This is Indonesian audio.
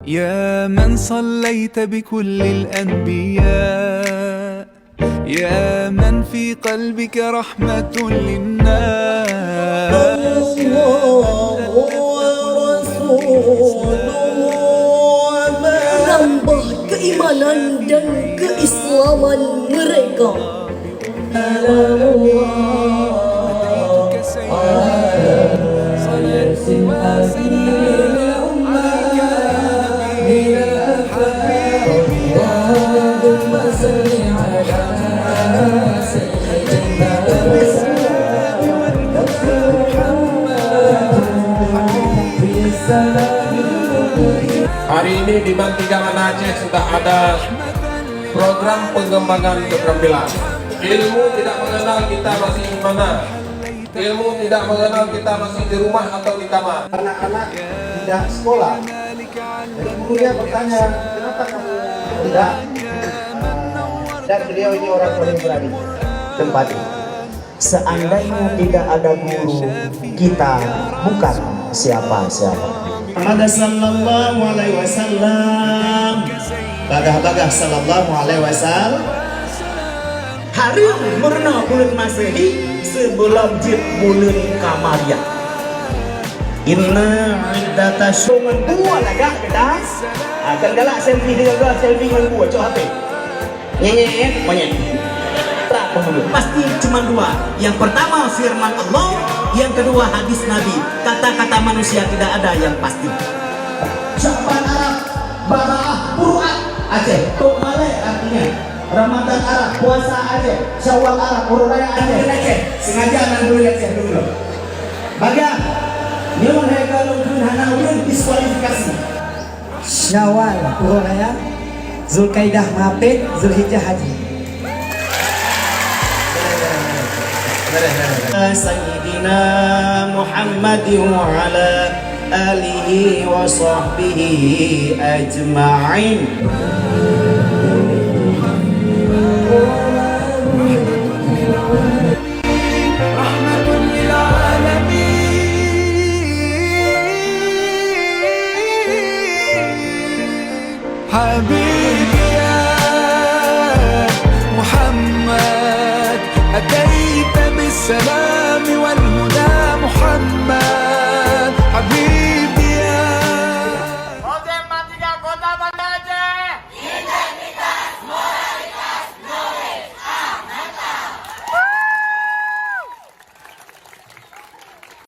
يا من صليت بكل الأنبياء، يا من في قلبك رحمة للناس، menambah keimanan dan keislaman mereka. Hari ini di Bantigangan Aceh sudah ada program pengembangan keterampilan. Ilmu tidak mengenal kita masih di mana. Ilmu tidak mengenal kita masih di rumah atau di kamar. Anak-anak tidak sekolah. Jadi gurunya bertanya, kenapa kamu tidak? Dan beliau ini orang paling berani tempat ini. Seandainya tidak ada guru, kita bukan siapa-siapa. Muhammad sallallahu alaihi wasallam. Bagah-bagah sallallahu alaihi wasallam. Hari murna bulan Masehi sebelum jid bulan Kamariah. Inna iddata syuman buah lagak kedas. Akan galak selfie dengan selfie dengan buah cok HP. Nyenyet monyet. Tak penghulu. Pasti cuma dua. Yang pertama firman Allah, yang kedua hadis Nabi. Kata-kata manusia tidak ada yang pasti. Syaban Arab, Baraah, Qur'an Aceh. Tok Malay artinya Ramadan Arab, puasa Aceh. Syawal Arab, Urut Raya Aceh. Sengaja anak dulu Aceh dulu. Baga, nyaman hai kalau kun hana ulun diskualifikasi. Syawal, Urut Raya, Zulkaidah Mapit, Zulhijjah Haji. Sayyidina Muhammad wa ala alihi wa sahbihi ajma'in. rahmatun lil alamin. Habib